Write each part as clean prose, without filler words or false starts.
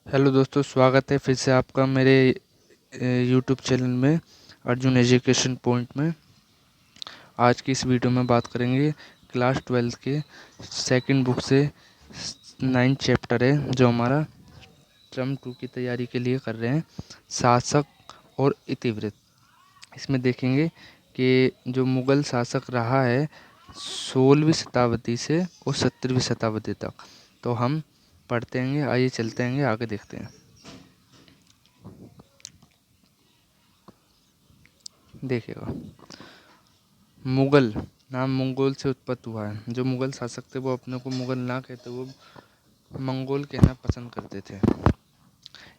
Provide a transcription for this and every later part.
Hello दोस्तों, स्वागत है फिर से आपका मेरे यूट्यूब चैनल में अर्जुन एजुकेशन पॉइंट में। आज की इस वीडियो में बात करेंगे क्लास 12 के सेकंड बुक से 9 चैप्टर है जो हमारा टर्म 2 की तैयारी के लिए कर रहे हैं, शासक और इतिवृत्त। इसमें देखेंगे कि जो मुग़ल शासक रहा है 16वीं शताब्दी से और 17वीं शताब्दी तक। तो हम पढ़ते हैं, आइए चलते हैं आगे देखते हैं। देखिएगा, मुगल नाम मंगोल से उत्पत्त हुआ है। जो मुगल शासक थे वो अपने को मुगल ना कहते, वो मंगोल कहना पसंद करते थे।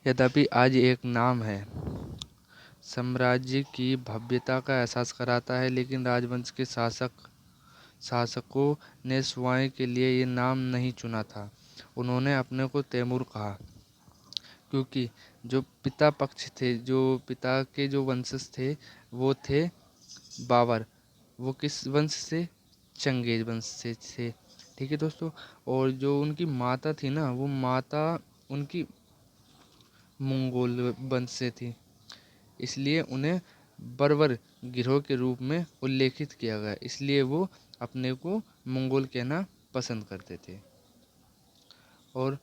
यद्यपि आज एक नाम है, साम्राज्य की भव्यता का एहसास कराता है, लेकिन राजवंश के शासकों ने स्वयं के लिए ये नाम नहीं चुना था। उन्होंने अपने को तैमूर कहा, क्योंकि जो पिता पक्ष थे, जो पिता के जो वंशज थे वो थे बाबर। वो किस वंश से? चंगेज वंश से थे। ठीक है दोस्तों। और जो उनकी माता थी ना, वो माता उनकी मंगोल वंश से थी, इसलिए उन्हें बर्बर गिरोह के रूप में उल्लेखित किया गया। इसलिए वो अपने को मंगोल कहना पसंद करते थे। और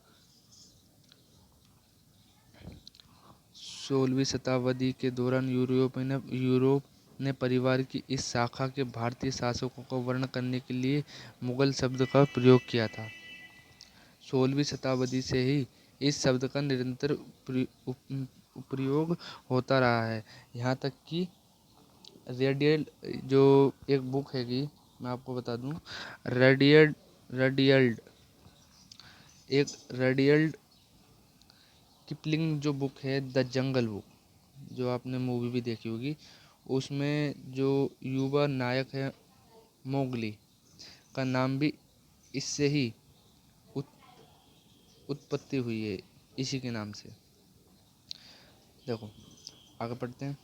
16वीं शताब्दी के दौरान यूरोप ने परिवार की इस शाखा के भारतीय शासकों को वर्णन करने के लिए मुगल शब्द का प्रयोग किया था। 16वीं शताब्दी से ही इस शब्द का निरंतर प्रयोग होता रहा है। यहाँ तक कि रेडियल जो एक बुक हैगी, मैं आपको बता दूं, रेडियल रेडियल्ड एक रेडियल्ड किपलिंग जो बुक है, द जंगल बुक, जो आपने मूवी भी देखी होगी, उसमें जो युवा नायक है मोगली का नाम भी इससे ही उत्पत्ति हुई है, इसी के नाम से। देखो आगे पढ़ते हैं।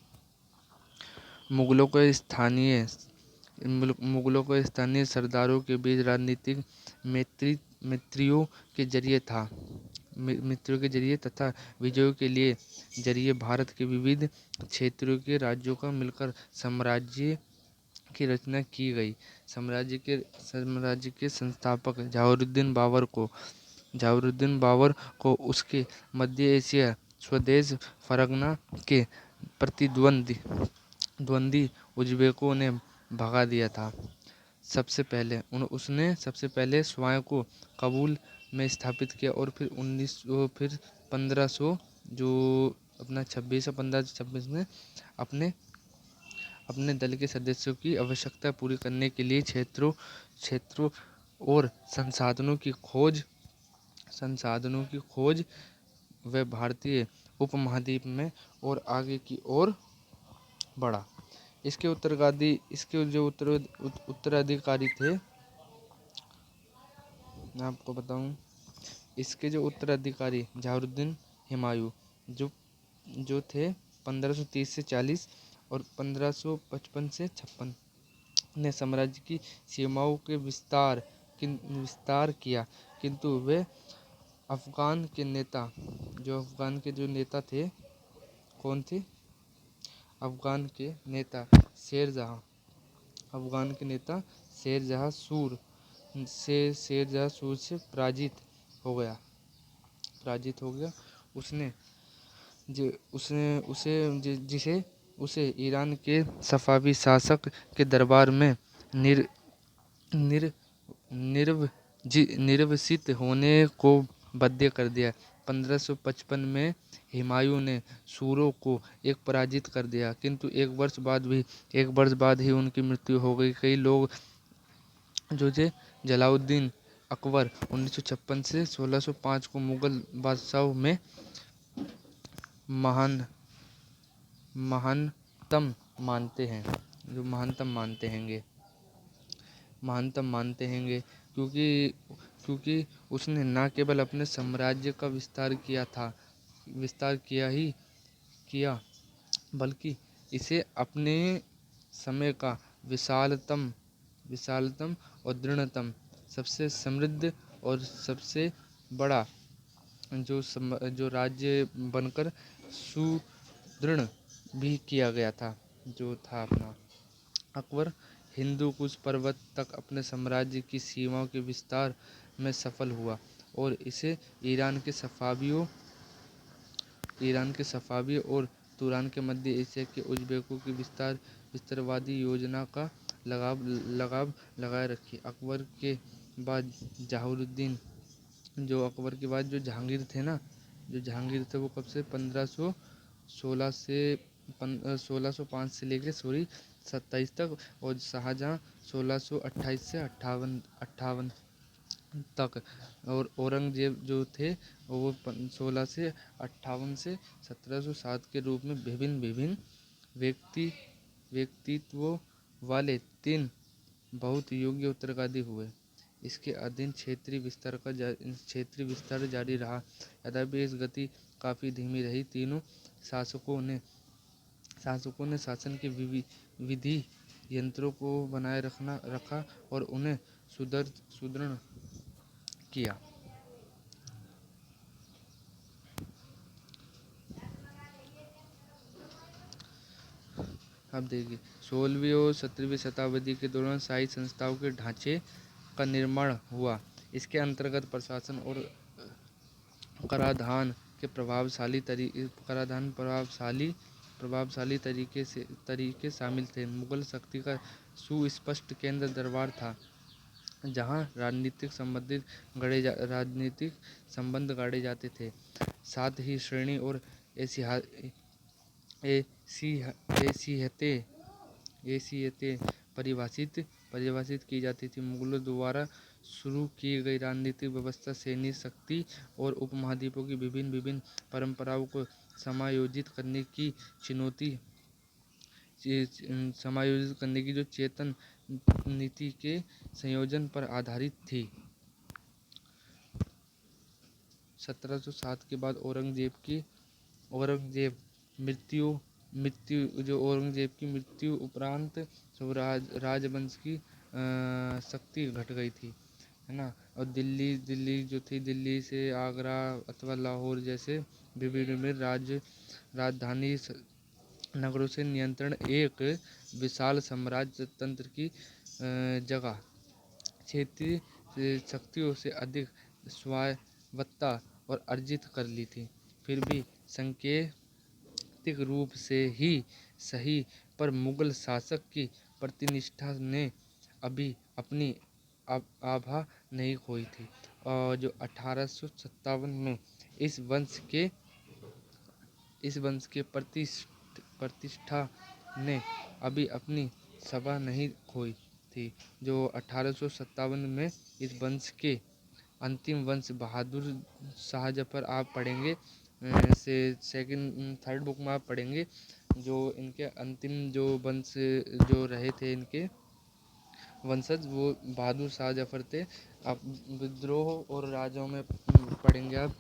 मुगलों को स्थानीय सरदारों के बीच राजनीतिक मैत्रियों के जरिए तथा विजयों के लिए जरिए भारत के विविध क्षेत्रों के राज्यों का मिलकर साम्राज्य की रचना की गई। साम्राज्य के संस्थापक जहांगीरुद्दीन बाबर को उसके मध्य एशिया स्वदेश फरगना के द्वंद्वी उज़्बेकों ने भगा दिया था। उसने सबसे पहले स्वयं को काबुल में स्थापित किया और फिर 1500 जो अपना 1526 में अपने अपने दल के सदस्यों की आवश्यकता पूरी करने के लिए क्षेत्रों और संसाधनों की खोज व भारतीय उपमहाद्वीप में और आगे की ओर बढ़ा। इसके जो उत्तराधिकारी थे, मैं आपको बताऊं, इसके जो उत्तराधिकारी जहांगीरुद्दीन हुमायूं जो जो थे 1530 से 40 और 1555 से 56 ने साम्राज्य की सीमाओं के विस्तार किया, किंतु वे अफगान के नेता थे, कौन थे? अफगान के नेता शेरजहां सूर से पराजित हो गया। उसने जो उसने उसे जि- जिसे उसे ईरान के सफावी शासक के दरबार में निर निर निर्वसित होने को बाध्य कर दिया। 1555 में हुमायूं ने सूरों को पराजित कर दिया, किंतु एक वर्ष बाद ही उनकी मृत्यु हो गई। कई लोग जो थे जलालुद्दीन अकबर 1956 से 1605 को मुगल बादशाहों में महान महानतम मानते हैंगे, क्योंकि उसने न केवल अपने साम्राज्य का विस्तार किया, बल्कि इसे अपने समय का विशालतम और दृढ़तम, सबसे समृद्ध और सबसे बड़ा जो राज्य बनकर सुदृढ़ भी किया गया था, जो था अपना अकबर हिंदू कुश पर्वत तक अपने साम्राज्य की सीमाओं के विस्तार में सफल हुआ और इसे ईरान के सफ़ावी और तुरान के मध्य एशिया के उज़्बेकों की विस्तारवादी योजना का लगाव लगाए रखी। अकबर के बाद जो जहांगीर थे ना, जो जहांगीर थे वो कब से 1605 से लेकर 27 तक, और शाहजहां 1628 से अट्ठावन तक, और औरंगजेब जो थे वो 1658 से 1707 के रूप में विभिन्न विभिन्न व्यक्तित्व वाले 3 बहुत योग्य उत्तराधिकारी हुए। इसके अधीन क्षेत्रीय विस्तार जारी रहा, यद्यपि इस गति काफ़ी धीमी रही। तीनों शासकों ने शासन के विधि यंत्रों को बनाए रखा और उन्हें सुदृढ़ किया। अब देखिए 16वीं और 17वीं शताब्दी के दौरान शाही संस्थाओं के ढांचे का निर्माण हुआ। इसके अंतर्गत प्रशासन और कराधान के प्रभावशाली तरीके शामिल थे। मुगल शक्ति का सुस्पष्ट केंद्र दरबार था, जहां राजनीतिक संबंध गाढ़े जाते थे। साथ ही श्रेणी और हैसियतें परिभाषित की जाती थी। मुगलों द्वारा शुरू की गई राजनीतिक व्यवस्था सैन्य शक्ति और उपमहाद्वीपों की विभिन्न परंपराओं को समायोजित करने की जो चेतन नीति के संयोजन पर आधारित थी। 1707 के बाद औरंगजेब की मृत्यु उपरांत राजवंश की शक्ति घट गई थी, है ना। और दिल्ली से आगरा अथवा लाहौर जैसे विभिन्न राजधानी नगरों से नियंत्रण एक विशाल साम्राज्य तंत्र की जगह क्षेत्रीय शक्तियों से अधिक स्वायत्तता और अर्जित कर ली थी। फिर भी सांकेतिक रूप से ही सही, पर मुगल शासक की प्रतिष्ठा ने अभी अपनी आभा नहीं खोई थी, और जो 1857 में इस वंश के प्रतिष्ठा ने अभी अपनी सभा नहीं खोई थी। जो 1857 में इस वंश के अंतिम वंश बहादुर शाह जफर आप पढ़ेंगे, थर्ड बुक में आप पढ़ेंगे, जो इनके अंतिम जो वंश जो रहे थे, इनके वंशज, वो बहादुर शाह जफर थे। आप विद्रोह और राजाओं में पढ़ेंगे, आप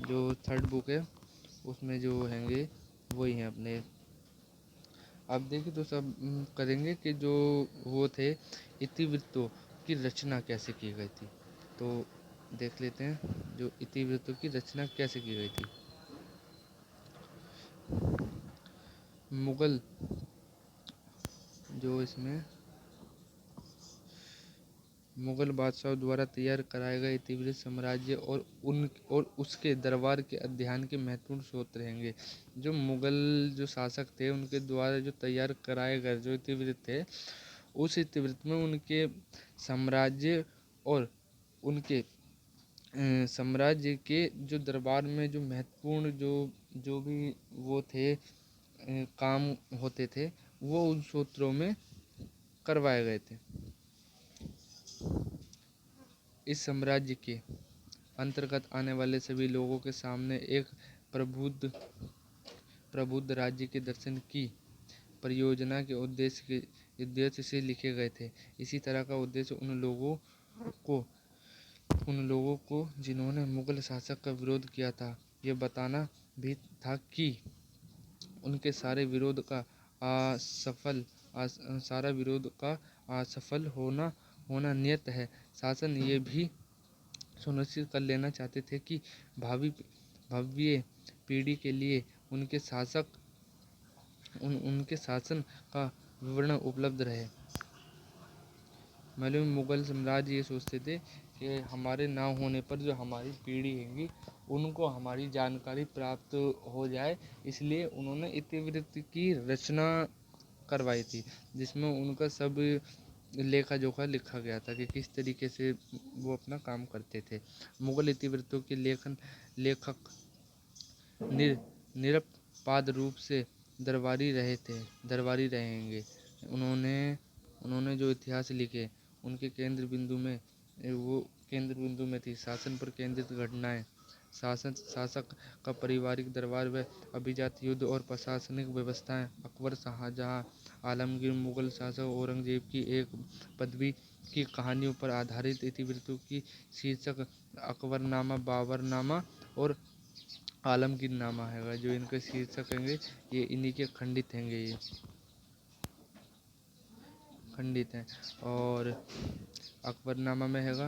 जो थर्ड बुक है उसमें जो हैंगे वही हैं अपने। अब देखिए तो सब करेंगे कि जो वो थे इतिवृत्तों की रचना कैसे की गई थी। तो देख लेते हैं जो इतिवृत्तों की रचना कैसे की गई थी। मुगल बादशाहों द्वारा तैयार कराए गए इतिवृत्त साम्राज्य और उसके दरबार के अध्ययन के महत्वपूर्ण स्रोत रहेंगे। जो मुगल जो शासक थे उनके द्वारा जो तैयार कराए गए जो इतिवृत्त थे, उस इतिवृत्त में उनके साम्राज्य और उनके साम्राज्य के जो दरबार में जो महत्वपूर्ण जो भी वो थे काम होते थे, वो उन सूत्रों में करवाए गए थे। इस साम्राज्य के अंतर्गत आने वाले सभी लोगों के सामने एक प्रबुद्ध राज्य के दर्शन की परियोजना के उद्देश्य से लिखे गए थे। इसी तरह का उद्देश्य उन लोगों को जिन्होंने मुगल शासक का विरोध किया था, यह बताना भी था कि उनके सारे विरोध का असफल होना नियत है। शासन ये भी सुनिश्चित कर लेना चाहते थे कि भावी भव्य पीढ़ी के लिए उनके शासन का विवरण उपलब्ध रहे। मालूम मुगल साम्राज्य ये सोचते थे कि हमारे ना होने पर जो हमारी पीढ़ी होगी उनको हमारी जानकारी प्राप्त हो जाए, इसलिए उन्होंने इतिवृत्त की रचना करवाई थी, जिसमें उनका सब लेखा जोखा लिखा गया था कि किस तरीके से वो अपना काम करते थे। मुगल इतिवृत्तों के लेखक निरपवाद रूप से दरबारी रहेंगे। उन्होंने उन्होंने जो इतिहास लिखे उनके केंद्र बिंदु में थी शासन पर केंद्रित घटनाएं, शासक का पारिवारिक दरबार व अभिजात युद्ध और प्रशासनिक व्यवस्थाएं, अकबर, शाहजहां, आलमगीर, मुगल शासक औरंगजेब की एक पदवी की कहानियों पर आधारित इतिवृत्तों की शीर्षक अकबरनामा, बाबरनामा और आलमगीरनामा हैगा। जो इनके शीर्षक होंगे ये इन्हीं के खंडित हैं। और अकबरनामा में हैगा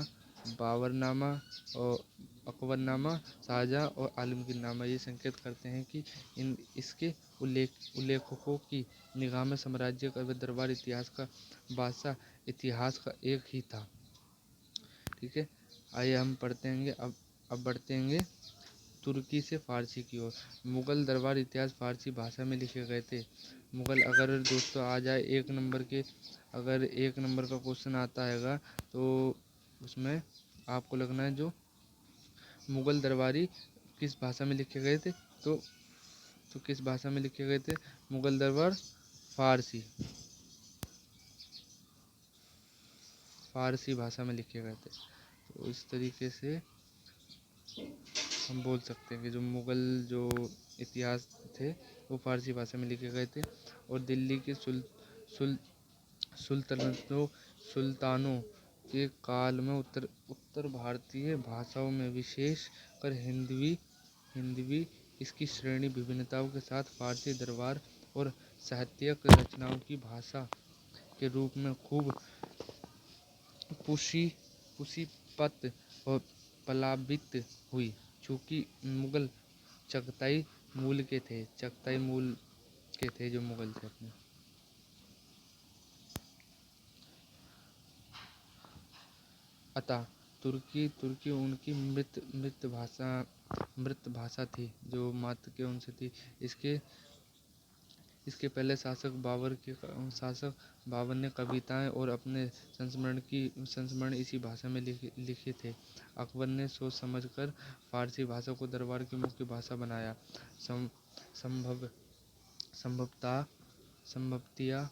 बाबरनामा और अकबरनामा, शाहजहां और आलमगीरनामा। ये संकेत करते हैं कि इसके उल्लेखकों की निगाह में साम्राज्य का दरबार बादशाह इतिहास का एक ही था। ठीक है, आइए हम पढ़ते हैं। अब बढ़ते हैं तुर्की से फारसी की ओर। मुगल दरबार इतिहास फारसी भाषा में लिखे गए थे। मुगल अगर दोस्तों आ जाए अगर एक नंबर का क्वेश्चन आता हैगा तो उसमें आपको लगना है जो मुगल दरबारी किस भाषा में लिखे गए थे, तो किस भाषा में लिखे गए थे? मुगल दरबार फारसी भाषा में लिखे गए थे। तो इस तरीके से हम बोल सकते हैं कि जो मुगल जो इतिहास थे वो फारसी भाषा में लिखे गए थे। और दिल्ली के सुल्तानों के काल में उत्तर भारतीय भाषाओं में विशेषकर हिंदवी इसकी श्रेणी विभिन्नताओं के साथ फारसी दरबार और साहित्यिक रचनाओं की भाषा के रूप में खूब पुष्पित और प्लावित हुई। चूँकि मुगल चगताई मूल के थे जो मुगल थे अपने। अतः तुर्की उनकी मृत भाषा थी जो मात्र के उनसे थी। इसके पहले शासक बाबर ने कविताएं और अपने संस्मरण इसी भाषा में लिखे थे। अकबर ने सोच समझकर फारसी भाषा को दरबार की मुख्य भाषा बनाया। संभवतया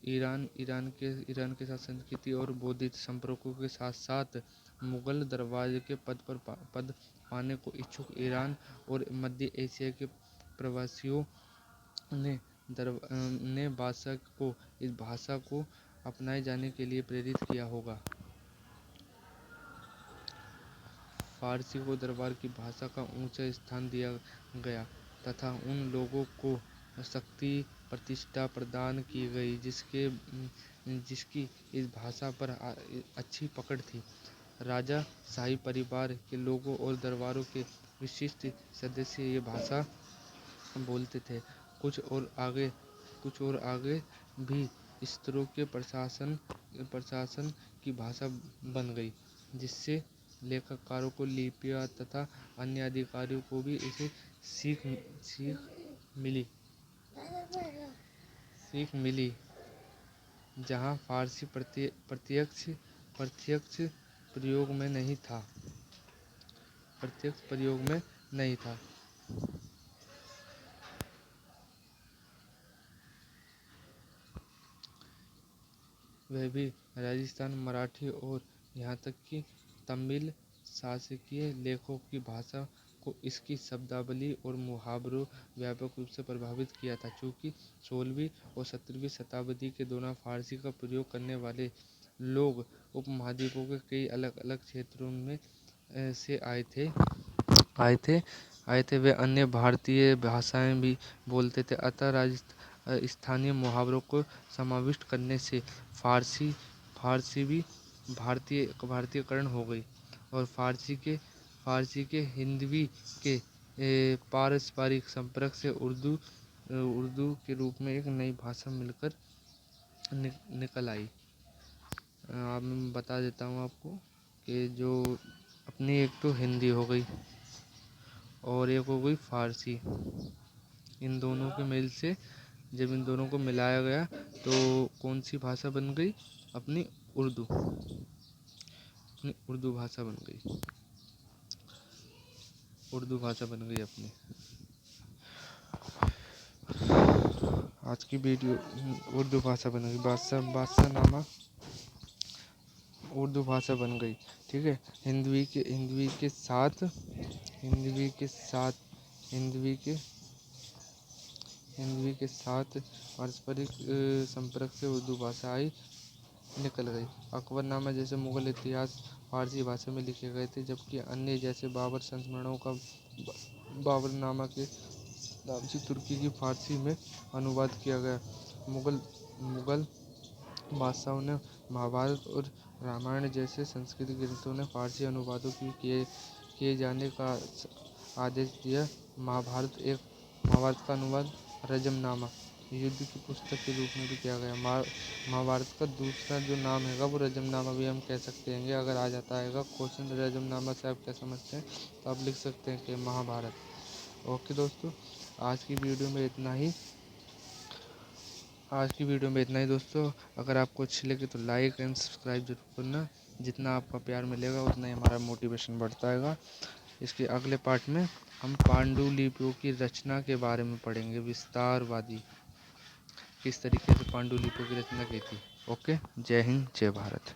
ईरान के साथ संस्कृति और बौद्धिक संपर्कों के साथ साथ मुगल दरबार के पद पाने को इच्छुक ईरान और मध्य एशिया के प्रवासियों ने बादशाह को इस भाषा को अपनाए जाने के लिए प्रेरित किया होगा। फारसी को दरबार की भाषा का ऊंचा स्थान दिया गया तथा उन लोगों को शक्ति प्रतिष्ठा प्रदान की गई जिसकी इस भाषा पर अच्छी पकड़ थी। राजा शाही परिवार के लोगों और दरबारों के विशिष्ट सदस्य ये भाषा बोलते थे। कुछ और आगे भी स्तरों के प्रशासन की भाषा बन गई, जिससे लेखककारों को लिपियां तथा अन्य अधिकारियों को भी इसे सीख मिली। जहां फारसी प्रत्यक्ष प्रयोग में नहीं था। वह भी राजस्थान मराठी और यहाँ तक कि तमिल शासकीय लेखों की भाषा को इसकी शब्दावली और मुहावरों व्यापक रूप से प्रभावित किया था। चूँकि 16वीं और 17वीं शताब्दी के दौरान फारसी का प्रयोग करने वाले लोग उपमहाद्वीपों के कई अलग-अलग क्षेत्रों में से आए थे। वे अन्य भारतीय भाषाएं भी बोलते थे। अतः स्थानीय मुहावरों को समाविष्ट करने से फारसी भी भारतीयकरण हो गई और फ़ारसी के हिंदवी के पारस्परिक संपर्क से उर्दू के रूप में एक नई भाषा मिलकर निकल आई। अब मैं बता देता हूँ आपको कि जो अपनी एक तो हिंदी हो गई और एक हो गई फ़ारसी। इन दोनों के मेल से जब इन दोनों को मिलाया गया तो कौन सी भाषा बन गई? अपनी उर्दू भाषा बन गई। उर्दू भाषा बन गई अपनी। आज की वीडियो उर्दू भाषा बन गई। बादशाहनामा उर्दू भाषा बन गई। ठीक है। हिंदवी के साथ पारस्परिक संपर्क से उर्दू भाषा निकल गई। अकबरनामा जैसे मुगल इतिहास फारसी भाषा में लिखे गए थे, जबकि अन्य जैसे बाबर संस्मरणों का बाबरनामा के नाम से तुर्की की फारसी में अनुवाद किया गया। मुगल बादशाहों ने महाभारत और रामायण जैसे संस्कृत ग्रंथों ने फारसी अनुवादों की किए जाने का आदेश दिया। महाभारत का अनुवाद रजमनामा युद्ध की पुस्तक के रूप में भी किया गया। महाभारत का दूसरा जो नाम हैगा वो रजमनामा भी हम कह सकते हैं। अगर आ जाता है क्वेश्चन रजमनामा से आप क्या समझते हैं तो आप लिख सकते हैं कि महाभारत। ओके दोस्तों, आज की वीडियो में इतना ही दोस्तों। अगर आपको अच्छी लगे तो लाइक एंड सब्सक्राइब जरूर करना। जितना आपका प्यार मिलेगा उतना ही हमारा मोटिवेशन बढ़ता है। इसके अगले पार्ट में हम पांडुलिपियों की रचना के बारे में पढ़ेंगे विस्तारवादी, किस तरीके से पांडुलिपियों की रचना की थी। ओके, जय हिंद, जय भारत।